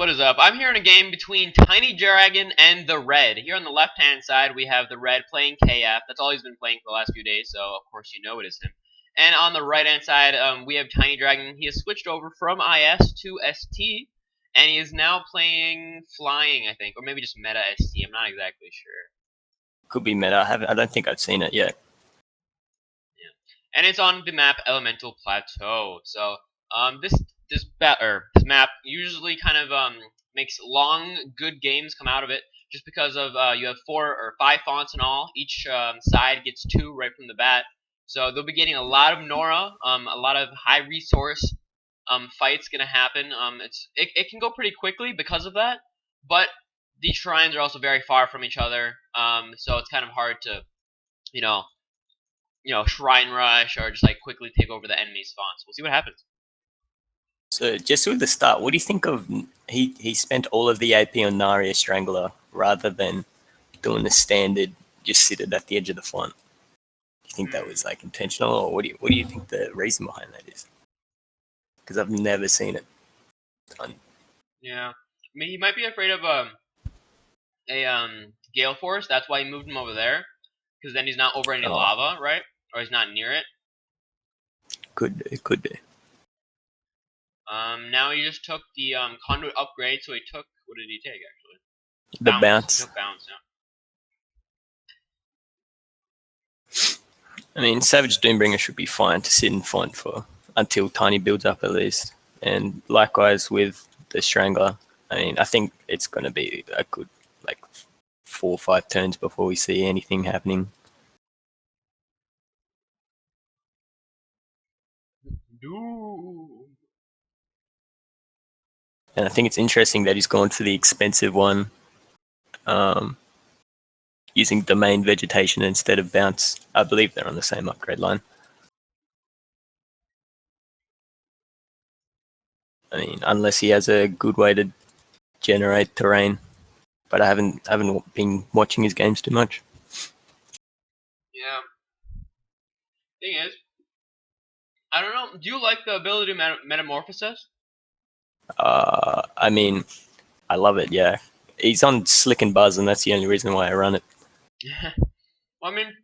What is up? I'm here in a game between TinyDragon and TheRed. Here on the left-hand side, we have TheRed playing KF. That's all he's been playing for the last few days, so of course you know it is him. And on the right-hand side, we have TinyDragon. He has switched over from IS to ST, and he is now playing Flying, I think, or maybe just Meta ST. I'm not exactly sure. Could be meta. I don't think I've seen it yet. Yeah, and it's on the map Elemental Plateau. So this map usually kind of makes long good games come out of it, just because of you have 4 or 5 fonts in all. Each side gets 2 right from the bat. So they'll be getting a lot of Nora, a lot of high resource fights gonna happen. It can go pretty quickly because of that, but these shrines are also very far from each other. So it's kind of hard to, you know, shrine rush or just like quickly take over the enemy spawns. We'll see what happens. So just with the start, what do you think of he spent all of the AP on Narya Strangler rather than doing the standard just sit it at the edge of the font? Do you think that was like intentional, or what do you think the reason behind that is? Because I've never seen it done. Yeah, I mean he might be afraid of a gale force. That's why he moved him over there, because then he's not over any lava, right? Or he's not near it. Could be. Now he just took the conduit upgrade. So he took, what did he take actually? The bounce. He took bounce. Yeah. I mean, Savage Doombringer should be fine to sit in font for until Tiny builds up at least. And likewise with the Strangler. I mean, I think it's going to be a good, like, 4 or 5 turns before we see anything happening. And I think it's interesting that he's gone for the expensive one, using domain vegetation instead of bounce. I believe they're on the same upgrade line. I mean, unless he has a good way to generate terrain, but I haven't been watching his games too much. Yeah. Thing is, I don't know. Do you like the ability metamorphosis? I mean, I love it. Yeah, he's on Slick and Buzz, and that's the only reason why I run it. Well, I mean,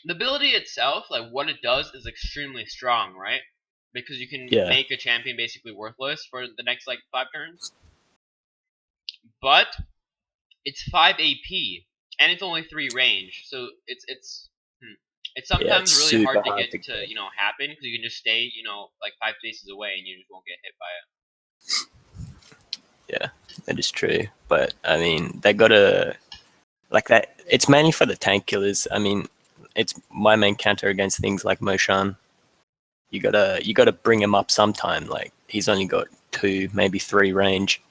the ability itself, like what it does, is extremely strong, right? Because you can make a champion basically worthless for the next like 5 turns. But it's 5 AP and it's only 3 range, so it's sometimes really hard to get to happen, because you can just stay like 5 spaces away and you just won't get hit by it. Yeah, that is true. But I mean, they gotta like that. It's mainly for the tank killers. I mean, it's my main counter against things like Moshan. You gotta bring him up sometime. Like he's only got 2, maybe 3 range.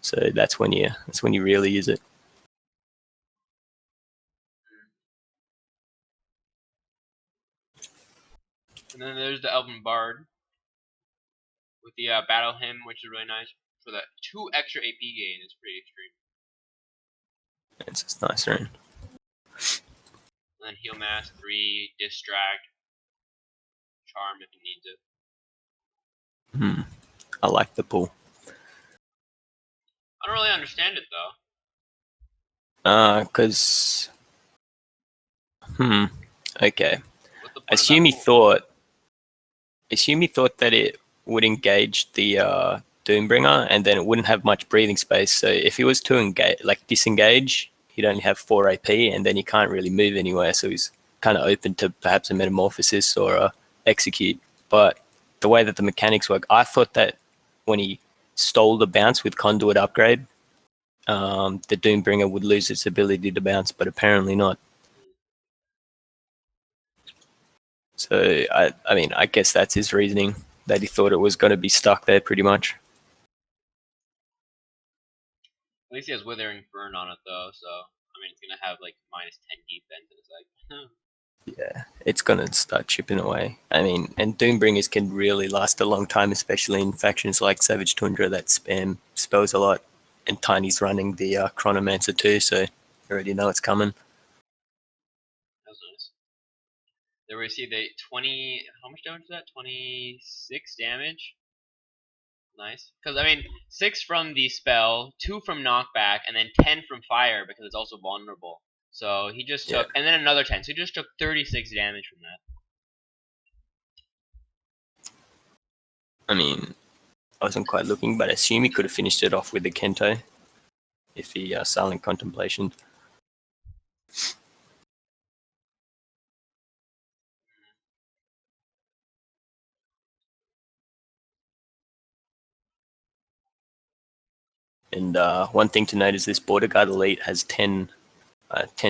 So that's when you really use it. And then there's the Elven Bard with the Battle Hymn, which is really nice for the 2 extra AP gain. It's pretty extreme. It's just nice rune. And then Heal Mass, 3, Distract, Charm if he needs it. I like the pull. I don't really understand it though. Cause okay. Assume he thought that it would engage the Doombringer, and then it wouldn't have much breathing space. So if he was to disengage, he'd only have 4 AP, and then he can't really move anywhere. So he's kind of open to perhaps a Metamorphosis or a Execute. But the way that the mechanics work, I thought that when he stole the bounce with Conduit upgrade, the Doombringer would lose its ability to bounce, but apparently not. So I mean, I guess that's his reasoning, that he thought it was going to be stuck there pretty much. At least he has Withering Burn on it though, so I mean it's gonna have like -10 defense, and it's like yeah, it's gonna start chipping away. I mean, and Doombringers can really last a long time, especially in factions like Savage Tundra that spam spells a lot. And Tiny's running the Chronomancer too, so you already know it's coming. That was nice. They received a 20. How much damage is that? 26 damage. Nice. Because, I mean, 6 from the spell, 2 from knockback, and then 10 from fire because it's also vulnerable. So he just Yeah. took, and then another 10. So he just took 36 damage from that. I mean, I wasn't quite looking, but I assume he could have finished it off with the Kento if he Silent Contemplation. And one thing to note is this Border Guard Elite has 10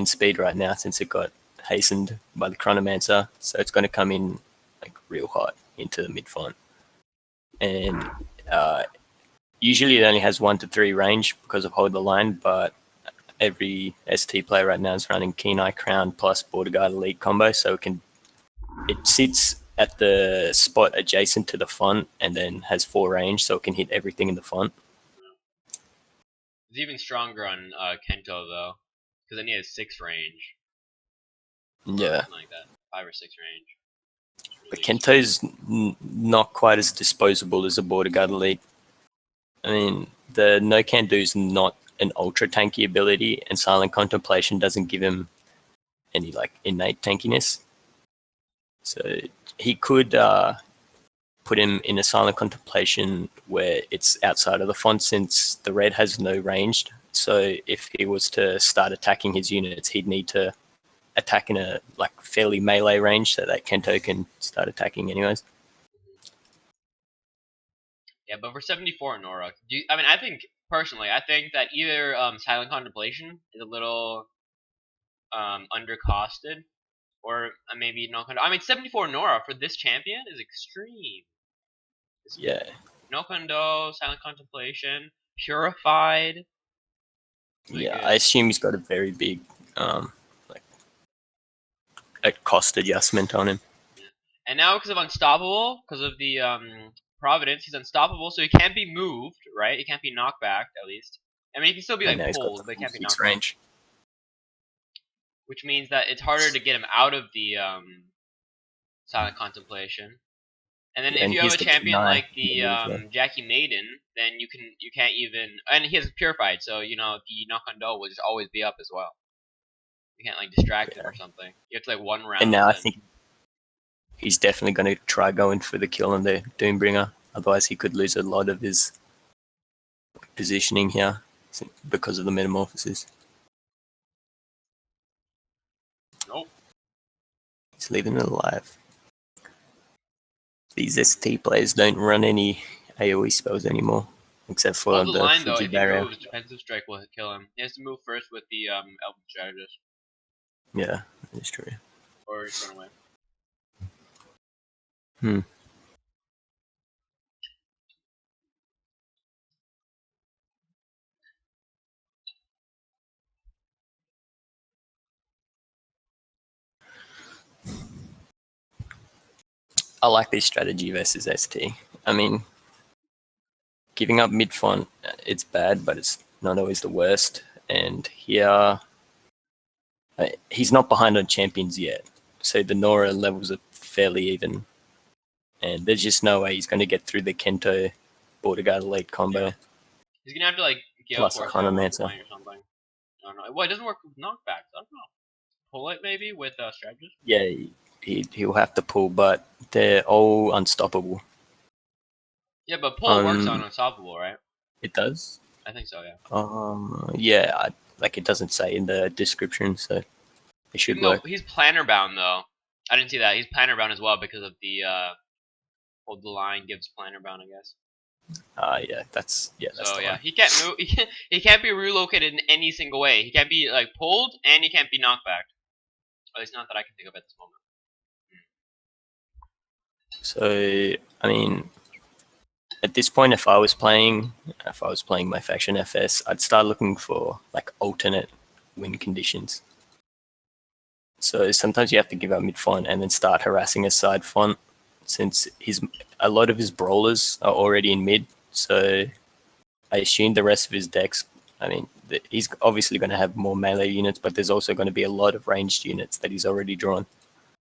speed right now since it got hastened by the Chronomancer. So it's going to come in like real hot into the mid font. And usually it only has 1 to 3 range because of Hold the Line, but every ST player right now is running Keen Eye Crown plus Border Guard Elite combo, so it sits at the spot adjacent to the font and then has 4 range, so it can hit everything in the font. It's even stronger on Kento, though. Because then he has 6 range. Yeah. Something like that. 5 or 6 range. But Kento's not quite as disposable as a Border Guard Elite. I mean, the No Can Do is not an ultra tanky ability, and Silent Contemplation doesn't give him any like innate tankiness. So he could put him in a Silent Contemplation where it's outside of the font, since the red has no ranged. So if he was to start attacking his units, he'd need to attack in a like fairly melee range so that Kento can start attacking anyways. Yeah, but for 74 Nora, I mean, I think, personally, I think that either Silent Contemplation is a little undercosted, or maybe no. I mean, 74 Nora for this champion is extreme. Yeah. No Kondo, Silent Contemplation, Purified. Yeah, I assume he's got a very big like a cost adjustment on him. Yeah. And now because of Unstoppable, because of the Providence, he's unstoppable, so he can't be moved, right? He can't be knocked back, at least. I mean, he can still be And like now he's got the pulled, but he full can't be 6 knocked back. range. Which means that it's harder to get him out of the Silent Contemplation. And then if you have a champion like the Jackie Maiden, then you can't even, and he has Purified, so the knock on dough will just always be up as well. You can't like distract him or something. You have to like one round. And now I think he's definitely going to try going for the kill on the Doombringer. Otherwise, he could lose a lot of his positioning here because of the metamorphosis. Nope. He's leaving it alive. These ST players don't run any AoE spells anymore, except for On the line though, Fuji if he barrier. moves, defensive strike will kill him. He has to move first with the Elven strategist. Yeah, that's true. Or just run away. I like this strategy versus ST. I mean, giving up mid font, it's bad, but it's not always the worst. And here, he's not behind on champions yet, so the Nora levels are fairly even. And there's just no way he's going to get through the Kento Border Guard Elite combo. Yeah. He's gonna have to like Gale Plus Force Chronomancer. or something. I don't know. Well, it doesn't work with knockbacks. I don't know. Pull it maybe with strategist. Yeah, he'll have to pull, but they're all unstoppable. Yeah, but pull works on unstoppable, right? It does. I think so. Yeah. Yeah, like it doesn't say in the description, so it should work. He's planner bound though. I didn't see that. He's planner bound as well because of the hold the line gives planner bound, I guess. Yeah, that's So the yeah, one. he can't move. He can't be relocated in any single way. He can't be like pulled, and he can't be knocked back. At least not that I can think of at this moment. So I mean, at this point, if I was playing my faction FS, I'd start looking for like alternate win conditions. So sometimes you have to give up mid font and then start harassing a side font, since a lot of his brawlers are already in mid. So I assume the rest of his decks, I mean, he's obviously going to have more melee units, but there's also going to be a lot of ranged units that he's already drawn.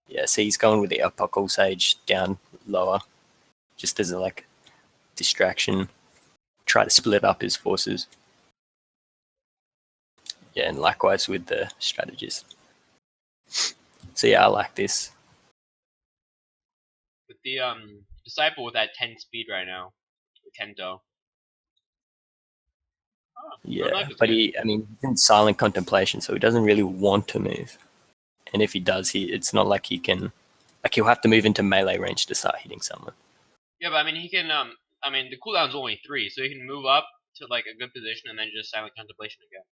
Yeah, so he's going with the Apocalypse Sage down lower, just as a like distraction, try to split up his forces. Yeah, and likewise with the strategist. So yeah, I like this. With the disciple with that 10 speed right now, with Kento. Oh, Yeah, is but good. I mean, he's in silent contemplation, so he doesn't really want to move. And if he does, it's not like he can, like he'll have to move into melee range to start hitting someone. Yeah, but I mean he can I mean the cooldown's only 3, so he can move up to like a good position and then just silent contemplation again.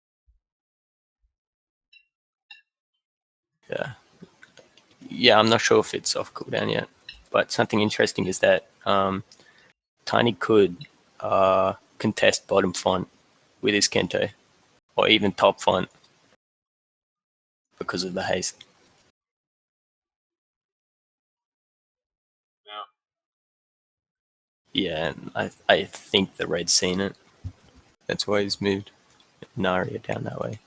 Yeah, yeah, I'm not sure if it's off cooldown yet, but something interesting is that Tiny could contest bottom font with his Kento, or even top font because of the haste. Yeah. Yeah, and I think the Red's seen it. That's why he's moved Narya down that way.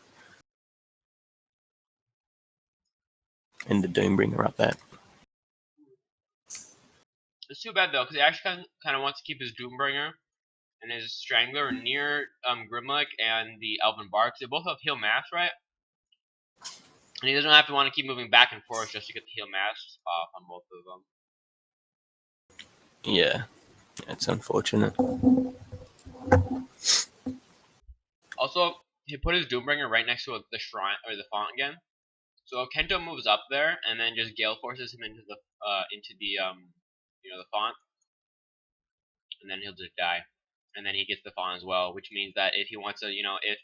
And the Doombringer up that. It's too bad though, because he actually kind of wants to keep his Doombringer and his Strangler near Grimlock and the Elven Bar, because they both have heal mass, right? And he doesn't have to want to keep moving back and forth just to get the heal mass off on both of them. Yeah, it's unfortunate. Also, he put his Doombringer right next to the shrine or the font again. So Kento moves up there and then just Gale forces him into the the font, and then he'll just die. And then he gets the font as well, which means that if he wants to, if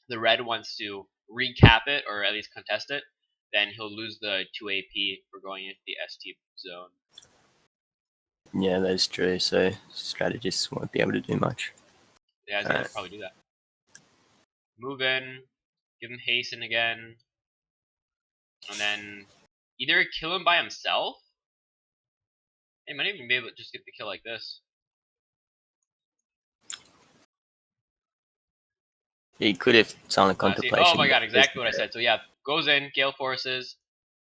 the red wants to recap it or at least contest it, then he'll lose the 2 AP for going into the ST zone. Yeah, that's true. So strategists won't be able to do much. Yeah, he's gonna probably do that. Move in, give him hasten again, and then either kill him by himself. He might even be able to just get the kill like this. He could have silent See, oh contemplation. my But god, exactly what I said. So yeah, goes in, Gale forces,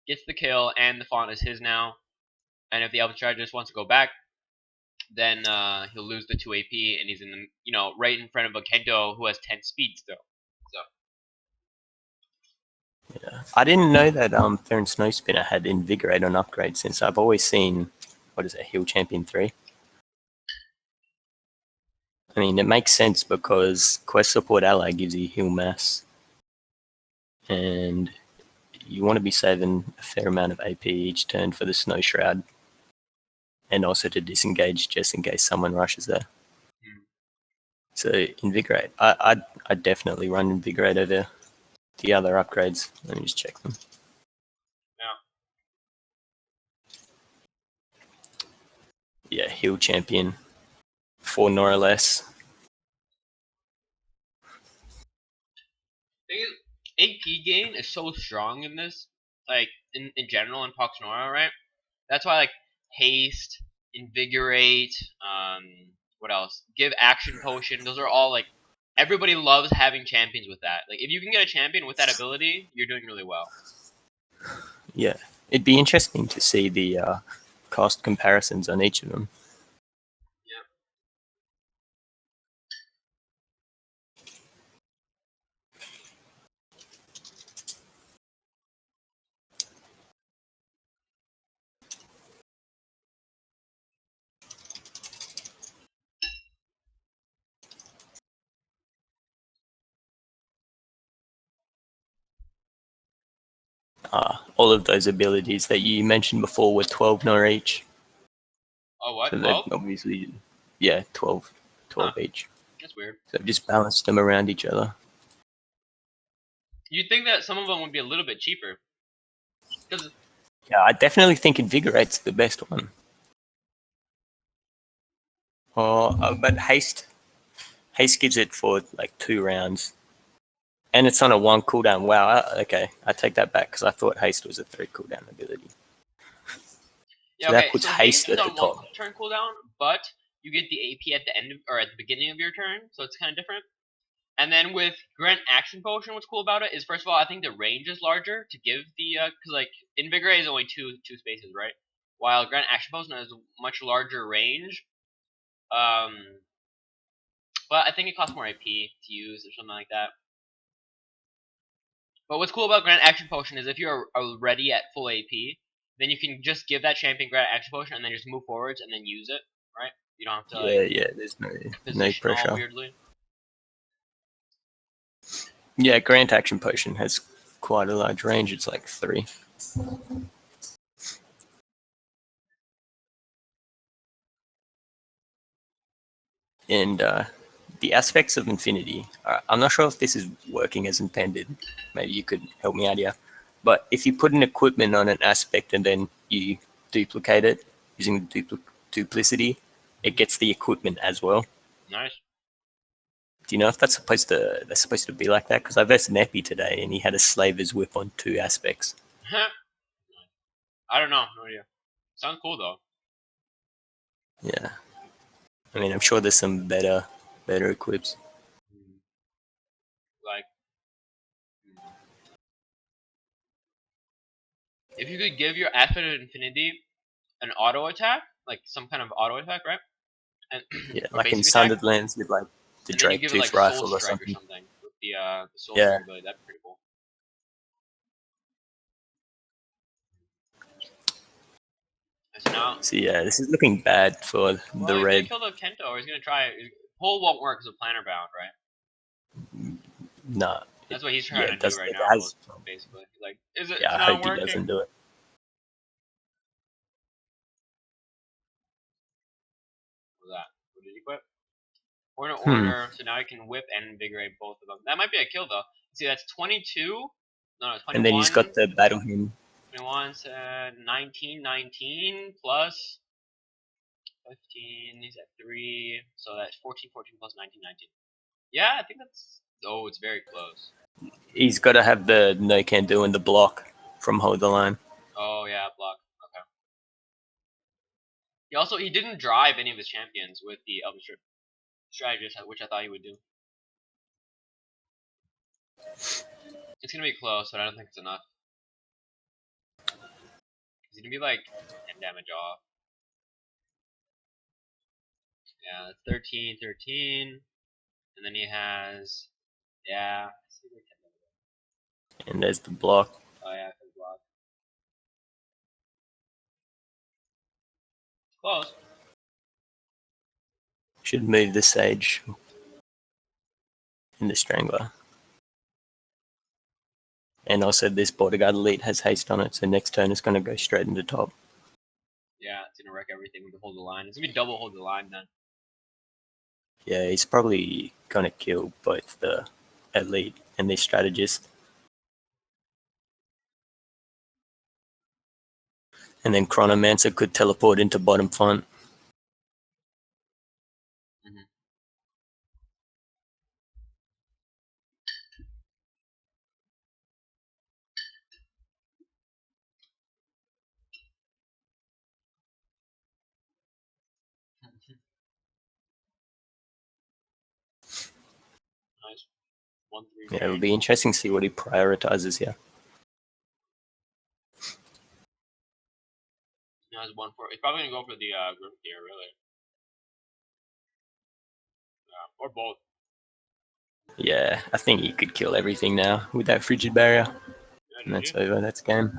gets the kill, and the font is his now. And if the Elven Strategist wants to go back, then he'll lose the 2 AP, and he's in the right in front of a Kento who has 10 speed still. So yeah. I didn't know that Theron Snowspinner had Invigorate on upgrade, since I've always seen, what is it, Heal Champion 3? I mean, it makes sense because Quest Support Ally gives you heal mass. And you want to be saving a fair amount of AP each turn for the Snow Shroud. And also to disengage just in case someone rushes there. So Invigorate. I'd definitely run Invigorate over the other upgrades. Let me just check them. Yeah, Heal Champion. 4 Nora less. thing is, AP gain is so strong in this, like in general in Pox Nora, right? That's why like haste, invigorate, what else? Give action potion. Those are all like everybody loves having champions with that. Like if you can get a champion with that ability, you're doing really well. Yeah, it'd be interesting to see the cost comparisons on each of them. All of those abilities that you mentioned before were 12 Nora each. Oh, what? So they've 12? obviously, yeah, 12 Huh. each. That's weird. So they've just balanced them around each other. You'd think that some of them would be a little bit cheaper. Because Yeah, I definitely think Invigorate's the best one. But Haste gives it for like 2 rounds. And it's on a 1 cooldown. Wow, okay. I take that back because I thought Haste was a 3 cooldown ability. yeah, So that okay. puts So haste Haste is at the on 1 top. turn cooldown, but you get the AP at the end of, or at the beginning of your turn, so it's kind of different. And then with Grant Action Potion, what's cool about it is first of all, I think the range is larger to give the because like Invigorate is only two spaces, right? While Grant Action Potion has a much larger range, But I think it costs more AP to use or something like that. But what's cool about Grand Action Potion is if you're already at full AP, then you can just give that champion Grand Action Potion and then just move forwards and then use it, right? You don't have to like Yeah, there's no position all pressure. weirdly. Yeah, Grant Action Potion has quite a large range. It's like 3. And the aspects of Infinity, I'm not sure if this is working as intended. Maybe you could help me out here. But if you put an equipment on an aspect and then you duplicate it using duplicity, it gets the equipment as well. Nice. Do you know if that's supposed to be like that? Because I versed Neppy today and he had a Slaver's Whip on 2 aspects. I don't know. No idea. Sounds cool though. Yeah. I mean, I'm sure there's some better equips. Like, if you could give your Aspect of Infinity an auto attack, like some kind of auto attack, right? And Yeah, or like in basic attack, Sunderlands with like the and then you Drake give it like Tooth Soul Rifle or Strike or something. something with the Soul Yeah. Strike ability. That'd be pretty cool. And so now, So yeah, this is looking bad for well, the he's gonna red. kill the Kento, or he's gonna try. Pull won't work because of planner bound, right? Nah. That's what he's Yeah, trying to it do does. right It now, has. basically. He's like, is it? Yeah, It's I not hope he working. doesn't do it. What was that? What did he quit? Order, Hmm. order. So now I can whip and invigorate both of them. That might be a kill though. See, that's 22. No, And then he's 21. got the battle hymn. 21 19, 19 plus 15. He's at 3. So that's 14, 14 plus 19, 19. Yeah, I think that's. Oh, it's very close. He's got to have the no can do and the block from Hold the Line. Oh, yeah, block. Okay. He didn't drive any of his champions with the Elven Strategist, which I thought he would do. It's gonna be close, but I don't think it's enough. He's gonna be like 10 damage off. Yeah, it's 13, 13. And then he has. Yeah. And there's the block. Oh, yeah, for the block. Close. Should move the Sage in the Strangler. And also this Bodyguard Elite has haste on it, so next turn it's going to go straight into top. Yeah, it's gonna wreck everything with the hold the line. It's gonna be double hold the line then. Yeah, he's probably going to kill both the Elite and the Strategist. And then Chronomancer could teleport into bottom front. Mm-hmm. Nice. 1-3 Yeah, it'll drain. be interesting to see what he prioritizes here. He has 1-4. He's probably gonna go for the group gear, really. Or both. Yeah, I think he could kill everything now with that Frigid Barrier. Yeah, And GG. that's over. That's game.